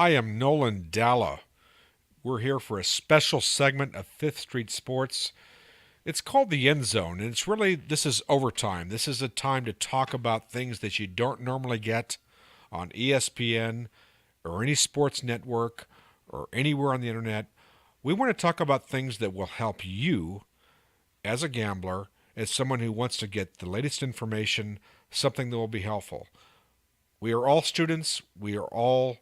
I am Nolan Dalla. We're here for a special segment of Fifth Street Sports. It's called the End Zone, and this is overtime. This is a time to talk about things that you don't normally get on ESPN or any sports network or anywhere on the internet. We want to talk about things that will help you as a gambler, as someone who wants to get the latest information, something that will be helpful. We are all students. We are all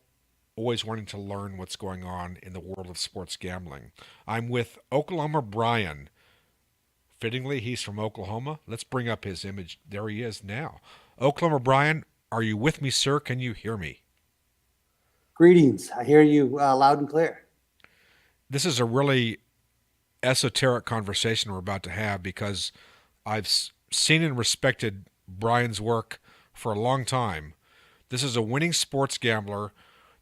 always wanting to learn what's going on in the world of sports gambling. I'm with Oklahoma Brian. Fittingly, he's from Oklahoma. Let's bring up his image. There he is now. Oklahoma Brian, are you with me, sir? Can you hear me? Greetings. I hear you loud and clear. This is a really esoteric conversation we're about to have because I've seen and respected Brian's work for a long time. This is a winning sports gambler.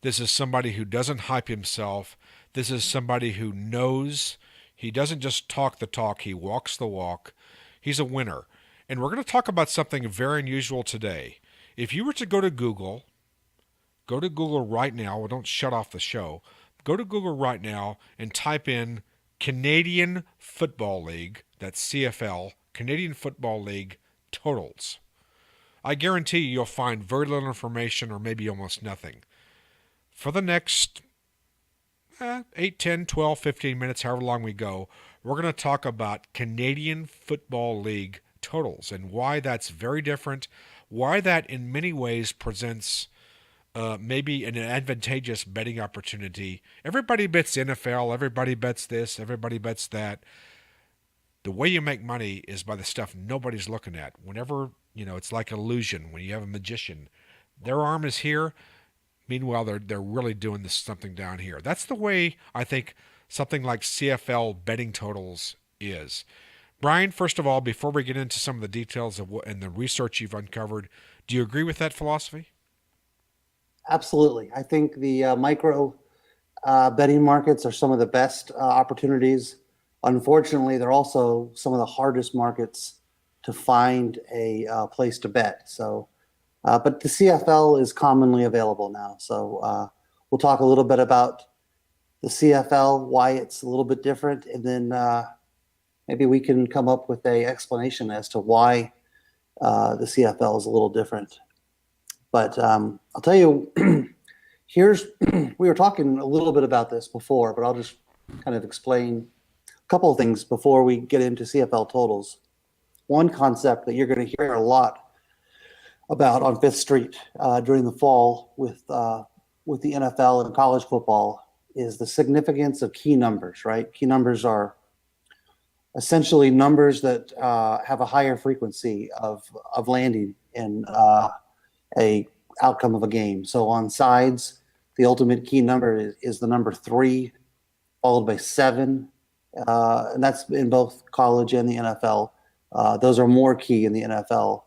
This is somebody who doesn't hype himself. This is somebody who knows. He doesn't just talk the talk, he walks the walk. He's a winner. And we're going to talk about something very unusual today. If you were to go to Google right now, well, don't shut off the show. Go to Google right now and type in Canadian Football League, that's CFL, Canadian Football League totals. I guarantee you'll find very little information or maybe almost nothing. For the next 8, 10, 12, 15 minutes, however long we go, we're going to talk about Canadian Football League totals and why that's very different, why that in many ways presents maybe an advantageous betting opportunity. Everybody bets NFL, everybody bets this, everybody bets that. The way you make money is by the stuff nobody's looking at. Whenever, it's like illusion when you have a magician. Their arm is here. Meanwhile, they're really doing this something down here. That's the way I think something like CFL betting totals is. Brian, first of all, before we get into some of the details of what and the research you've uncovered, do you agree with that philosophy? Absolutely. I think the micro betting markets are some of the best opportunities. Unfortunately, they're also some of the hardest markets to find a place to bet. But the CFL is commonly available now. We'll talk a little bit about the CFL, why it's a little bit different, and then maybe we can come up with a explanation as to why the CFL is a little different. But I'll tell you, we were talking a little bit about this before, but I'll just kind of explain a couple of things before we get into CFL totals. One concept that you're going to hear a lot about on Fifth Street during the fall with the NFL and college football is the significance of key numbers, right? Key numbers are essentially numbers that have a higher frequency of landing in a outcome of a game. So on sides, the ultimate key number is the number 3, followed by 7, and that's in both college and the NFL. Those are more key in the NFL.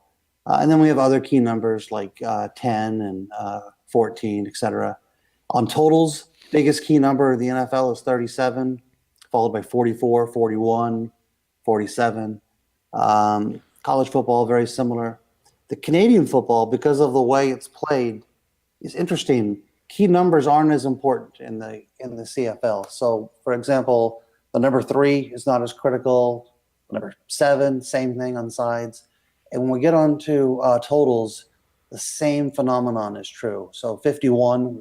And then we have other key numbers like 10 and 14, etc. On totals, biggest key number of the NFL is 37, followed by 44, 41, 47. College football, very similar. The Canadian football, because of the way it's played, is interesting. Key numbers aren't as important in the CFL. So, for example, the number 3 is not as critical. Number 7, same thing on sides. And when we get on to totals, the same phenomenon is true. So 51,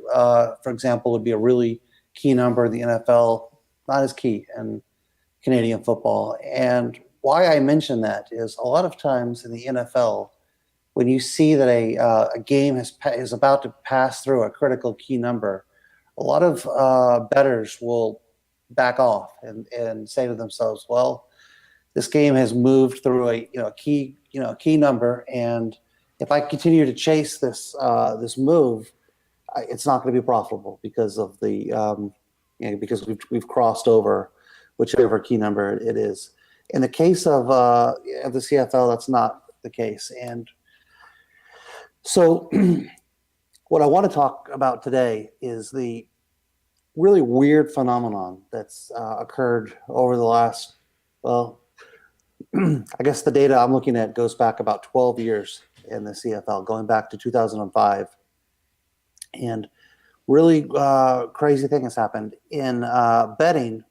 for example, would be a really key number in the NFL, not as key in Canadian football. And why I mention that is a lot of times in the NFL, when you see that a game is about to pass through a critical key number, a lot of bettors will back off and say to themselves, well, this game has moved through a key number, and if I continue to chase this move, it's not going to be profitable because of because we've crossed over whichever key number it is. In the case of the CFL, that's not the case, and so what I want to talk about today is the really weird phenomenon that's occurred over the last, well, I guess the data I'm looking at goes back about 12 years in the CFL, going back to 2005. And really crazy thing has happened in betting.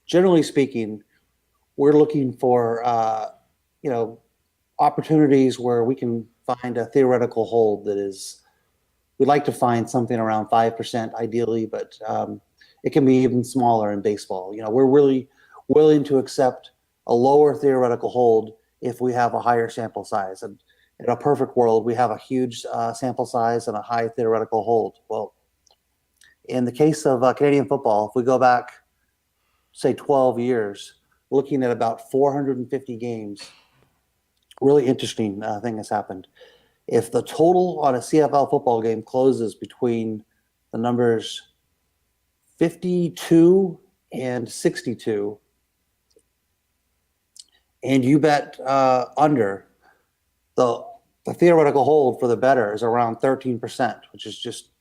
Generally speaking, we're looking for you know opportunities where we can find a theoretical hold that is. We'd like to find something around 5% ideally, but it can be even smaller in baseball. We're really willing to accept a lower theoretical hold if we have a higher sample size. And in a perfect world, we have a huge sample size and a high theoretical hold. Well, in the case of Canadian football, if we go back, say, 12 years, looking at about 450 games, really interesting thing has happened. If the total on a CFL football game closes between the numbers 52 and 62, and you bet under, the, the theoretical hold for the better is around 13%, which is just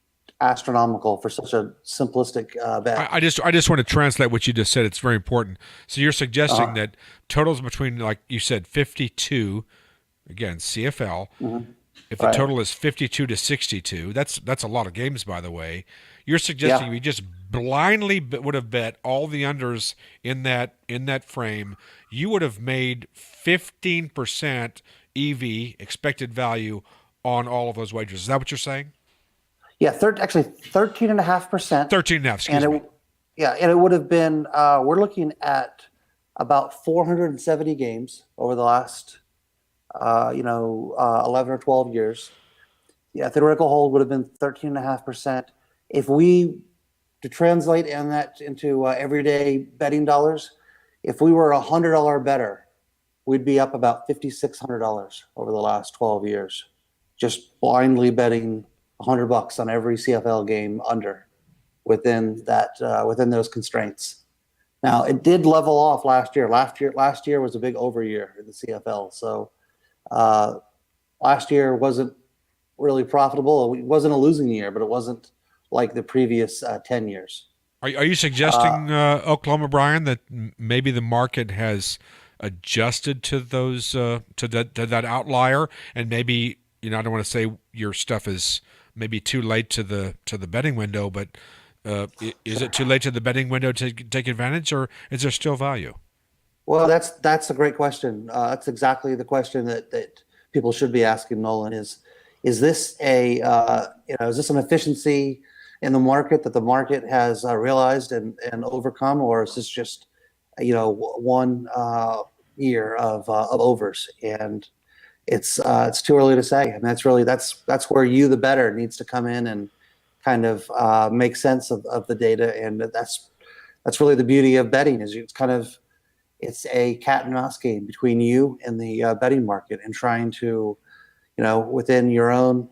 astronomical for such a simplistic bet. I just want to translate what you just said. It's very important. So you're suggesting Uh, that totals between, like you said, 52, again, CFL. mhm. If the Right. total is 52 to 62, that's a lot of games, by the way. You're suggesting Yeah. we just blindly would have bet all the unders in that frame. You would have made 15% EV, expected value, on all of those wagers. Is that what you're saying? Yeah. Actually, 13.5%. 13 and a half, And excuse me. it, yeah, and it would have been, we're looking at about 470 games over the last 11 or 12 years. Yeah, theoretical hold would have been 13.5%. If we, to translate and that into everyday betting dollars, if we were $100 better, we'd be up about $5,600 over the last 12 years, just blindly betting $100 on every CFL game under within those constraints. Now it did level off last year. Last year was a big over year in the CFL. So uh, last year wasn't really profitable. It wasn't a losing year, but it wasn't like the previous 10 years. Are you Uh, suggesting, Oklahoma Brian, that maybe the market has adjusted to those to that outlier, and maybe, I don't want to say your stuff is maybe too late to the betting window, but is it sure. too late to the betting window to take advantage, or is there still value? Well, that's a great question. That's exactly the question that people should be asking, Nolan. Is this is this an efficiency in the market that the market has realized and overcome, or is this just one year of overs? And it's too early to say. I mean, that's where you, the better, needs to come in and kind of make sense of the data, and that's really the beauty of betting. It's a cat and mouse game between you and the betting market, and trying to, within your own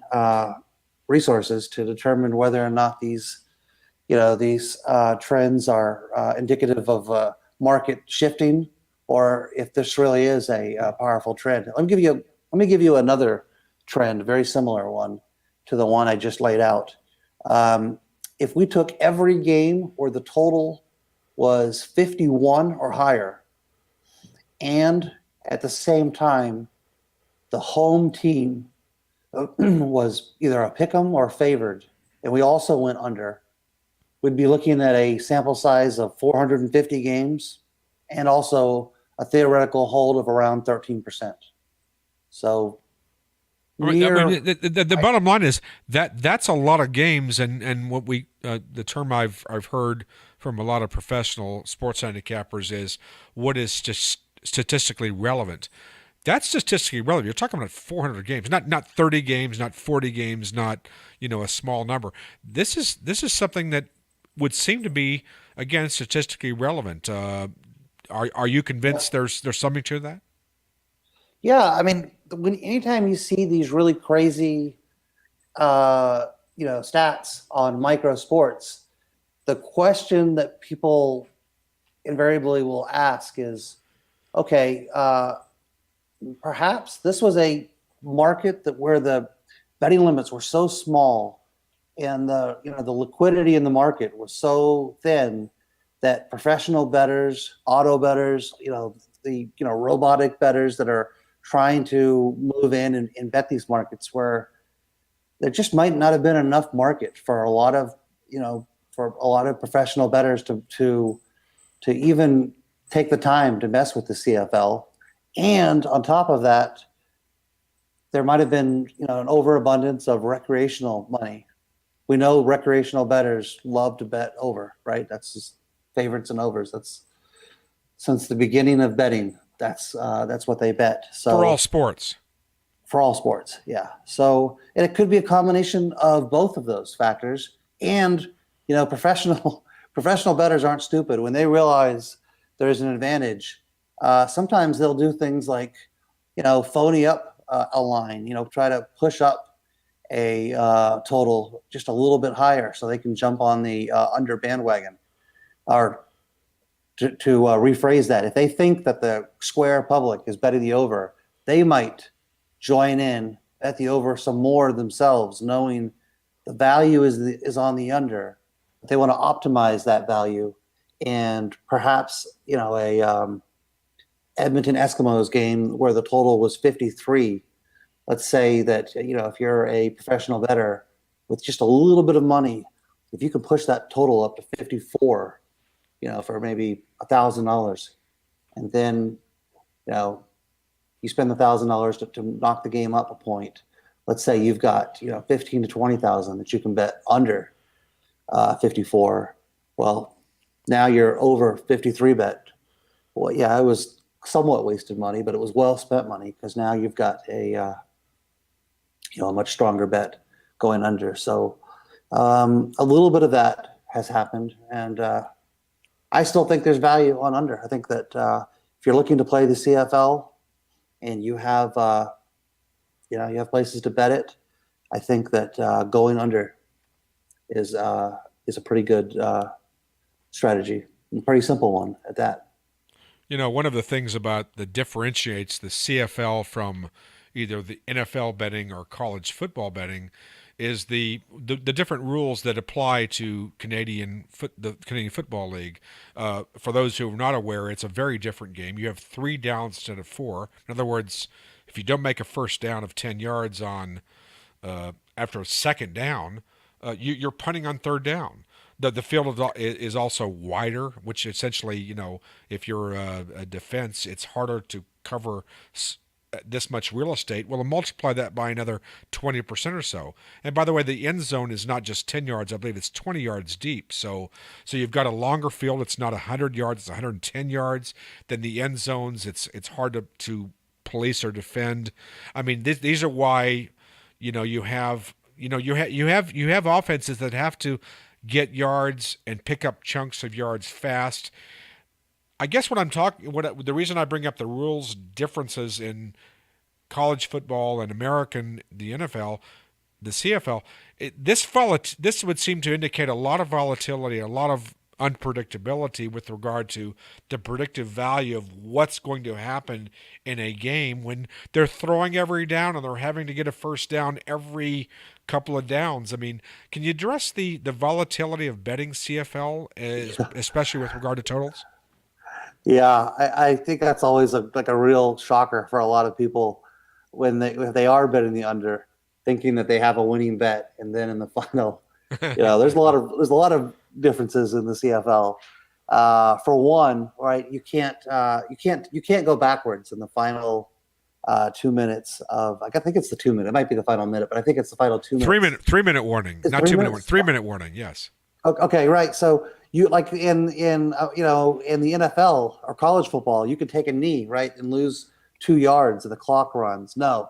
resources, to determine whether or not these trends are indicative of market shifting, or if this really is a powerful trend. Let me give you another trend, a very similar one to the one I just laid out. If we took every game where the total was 51 or higher, and at the same time, the home team was either a pick 'em or favored, and we also went under, we'd be looking at a sample size of 450 games and also a theoretical hold of around 13%. So I mean, near, the bottom line is that's a lot of games, and what the term I've heard from a lot of professional sports handicappers is what is just statistically relevant. That's statistically relevant. You're talking about 400 games, not 30 games, not 40 games, not a small number. This is something that would seem to be, again, statistically relevant. Are you convinced there's something to that? yeah, I mean, anytime you see these really crazy, stats on micro sports, the question that people invariably will ask is, okay, perhaps this was a market that where the betting limits were so small and the liquidity in the market was so thin that professional bettors, auto bettors, the robotic bettors that are trying to move in and bet these markets were there just might not have been enough market for a lot of, you know, for a lot of professional bettors to even take the time to mess with the CFL. And on top of that, there might have been, you know, an overabundance of recreational money. We know recreational bettors love to bet over, right? That's just favorites and overs. That's since the beginning of betting. That's what they bet. For all So sports. for all sports, yeah. So and it could be a combination of both of those factors. And you know, professional bettors aren't stupid. When they realize there's an advantage, sometimes they'll do things like, you know, phony up a line. You know, try to push up a total just a little bit higher so they can jump on the under bandwagon. Or to rephrase that, if they think that the square public is betting the over, they might join in at the over some more themselves, knowing the value is on the under. But they want to optimize that value, and perhaps you know a Edmonton Eskimos game where the total was 53. Let's say that you know if you're a professional bettor with just a little bit of money, if you can push that total up to 54, you know, for maybe $1,000, and then you know you spend $1,000 to knock the game up a point. Let's say you've got you know 15 to 20,000 that you can bet under 54. Well, now you're over 53 bet. Well, yeah, it was somewhat wasted money, but it was well spent money because now you've got a you know a much stronger bet going under. So a little bit of that has happened, and I still think there's value on under. I think that if you're looking to play the CFL and you have you know you have places to bet it, I think that going under is a pretty good strategy, and a pretty simple one at that. You know, one of the things that differentiates the CFL from either the NFL betting or college football betting is the different rules that apply to the Canadian Football League. For those who are not aware, it's a very different game. You have 3 downs instead of 4. In other words, if you don't make a first down of 10 yards on after a second down, you're punting on third down. The field is also wider, which essentially, you know, if you're a defense, it's harder to cover this much real estate. Well, multiply that by another 20% or so. And by the way, the end zone is not just 10 yards. I believe it's 20 yards deep. So you've got a longer field. It's not 100 yards. It's 110 yards. Then the end zones, it's hard to police or defend. I mean, these are why, you know, you have offenses that have to get yards and pick up chunks of yards fast. I guess the reason I bring up the rules differences in college football and the NFL, the CFL, this would seem to indicate a lot of volatility, a lot of unpredictability with regard to the predictive value of what's going to happen in a game when they're throwing every down and they're having to get a first down every couple of downs. I mean, can you address the volatility of betting CFL, especially with regard to totals? Yeah, I think that's always like a real shocker for a lot of people when they are betting the under, thinking that they have a winning bet, and then in the final, you know, there's a lot of differences in the CFL. For one, right, you can't go backwards in the final 2 minutes of. I think it's the 2 minute. It might be the final minute, but I think it's the final 2 minutes. 3 minute warning, It's not 2 minute warning. minutes? 3 minute warning. Yes. Okay, right. So you like in you know in the NFL or college football, you could take a knee right and lose 2 yards and the clock runs. No,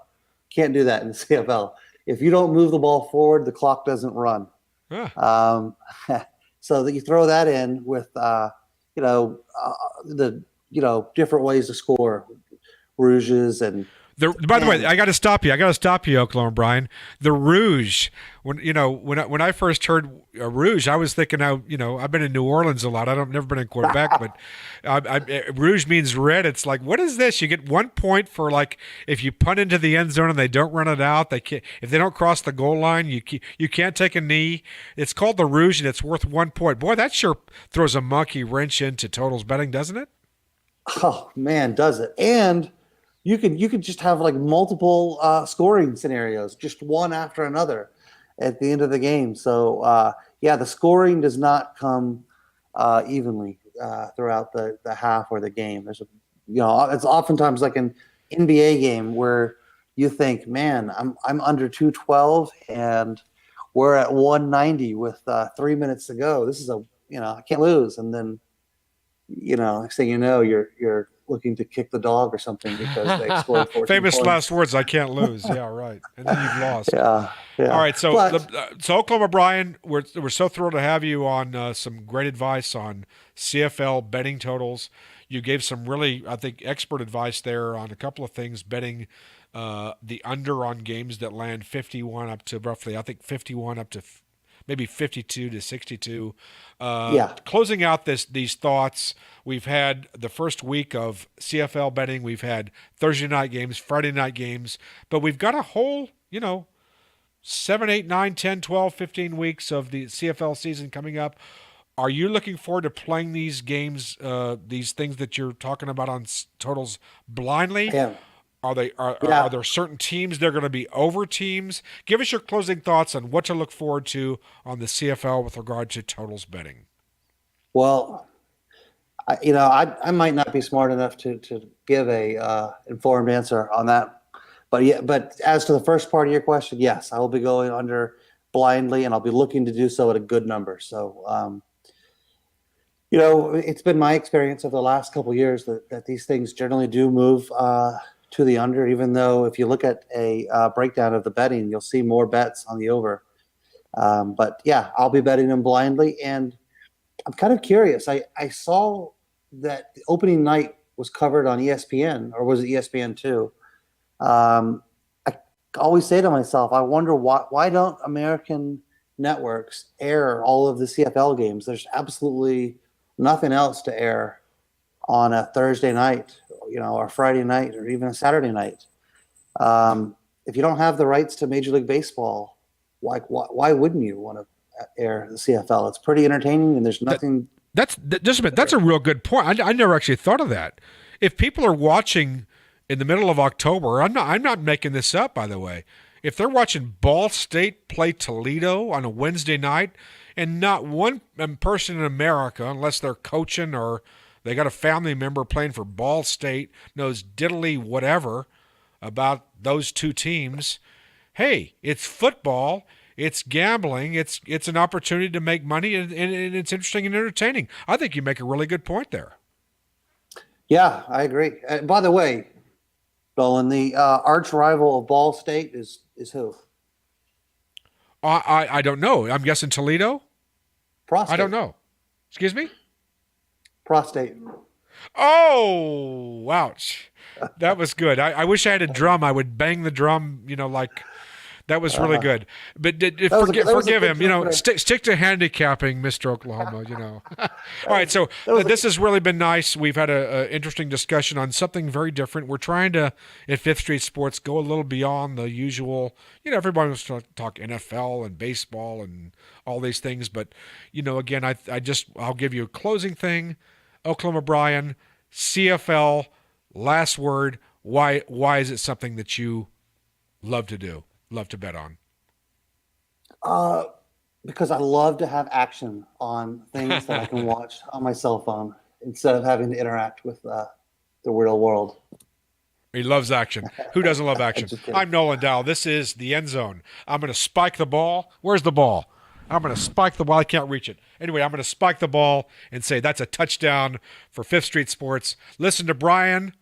can't do that in the CFL. If you don't move the ball forward, the clock doesn't run. Ah. So that you throw that in with you know the you know different ways to score, rouges and By the way, I got to stop you. Oklahoma Brian. The Rouge. When I first heard Rouge, I was thinking, I've been in New Orleans a lot. I've never been in Quebec, but Rouge means red. It's like, what is this? You get 1 point for like if you punt into the end zone and they don't run it out. They can't, if they don't cross the goal line, you can't take a knee. It's called the Rouge, and it's worth 1 point. Boy, that sure throws a monkey wrench into totals betting, doesn't it? Oh man, does it? And you could just have like multiple scoring scenarios, just one after another at the end of the game. So yeah, the scoring does not come evenly throughout the half or the game. There's a it's oftentimes like an NBA game where you think, man, I'm under 212 and we're at 190 with 3 minutes to go. This is I can't lose. And then next thing you know, you're looking to kick the dog or something because they scored 14 Famous last points. words. I can't lose. Yeah, right. And then you've lost. Yeah, All yeah. right. So But so Oklahoma Brian, we're so thrilled to have you on some great advice on CFL betting totals. You gave some really, I think, expert advice there on a couple of things betting. The under on games that land 51 up to roughly, I think 51 up to maybe 52 to 62. yeah, Closing out these thoughts, we've had the first week of CFL betting. We've had Thursday night games, Friday night games, but we've got a whole, 7, 8, 9, 10, 12, 15 weeks of the CFL season coming up. Are you looking forward to playing these games, these things that you're talking about on totals blindly? yeah, Are yeah. there certain teams that are going to be over teams? Give us your closing thoughts on what to look forward to on the CFL with regard to totals betting. Well, I might not be smart enough to give a informed answer on that, but yeah, but as to the first part of your question, yes, I will be going under blindly, and I'll be looking to do so at a good number. So, it's been my experience over the last couple of years that these things generally do move to the under, even though if you look at a breakdown of the betting, you'll see more bets on the over. But yeah, I'll be betting them blindly, and I'm kind of curious. I saw that the opening night was covered on ESPN, or was it ESPN two? I always say to myself, I wonder why don't American networks air all of the CFL games? There's absolutely nothing else to air on a Thursday night, or Friday night, or even a Saturday night. If you don't have the rights to Major League Baseball, why wouldn't you want to air the CFL? It's pretty entertaining, and there's That nothing just a minute. That's a real good point. I never actually thought of that. If people are watching in the middle of October, I'm not making this up, by the way. If they're watching Ball State play Toledo on a Wednesday night, and not one person in America, unless they're coaching or they got a family member playing for Ball State, knows diddly whatever about those two teams. Hey, it's football. It's gambling. It's an opportunity to make money, and it's interesting and entertaining. I think you make a really good point there. Yeah, I agree. By the way, Nolan, the arch rival of Ball State is who? I don't know. I'm guessing Toledo. I don't Prostate. know. Excuse me. Prostate. Oh, ouch. That was good. I wish I had a drum. I would bang the drum, like that was really Uh, good. But that was a forgive good him, joke, but stick to handicapping, Mr. Oklahoma. All right, so that was this has really been nice. We've had a interesting discussion on something very different. We're trying to, at Fifth Street Sports, go a little beyond the usual. Everybody wants to talk NFL and baseball and all these things. But, again, I'll give you a closing thing. Oklahoma Brian, CFL, last word. Why is it something that you love to do, love to bet on? uh, because I love to have action on things that I can watch on my cell phone instead of having to interact with the real world. He loves action. Who doesn't love action? Just kidding. I'm Nolan Dow. This is the end zone. I'm going to spike the ball. Where's the ball? I'm going to spike the ball. I can't reach it. Anyway, I'm going to spike the ball and say that's a touchdown for Fifth Street Sports. Listen to Brian,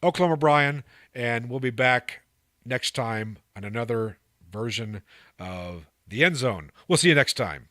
Oklahoma Brian, and we'll be back next time on another version of the end zone. We'll see you next time.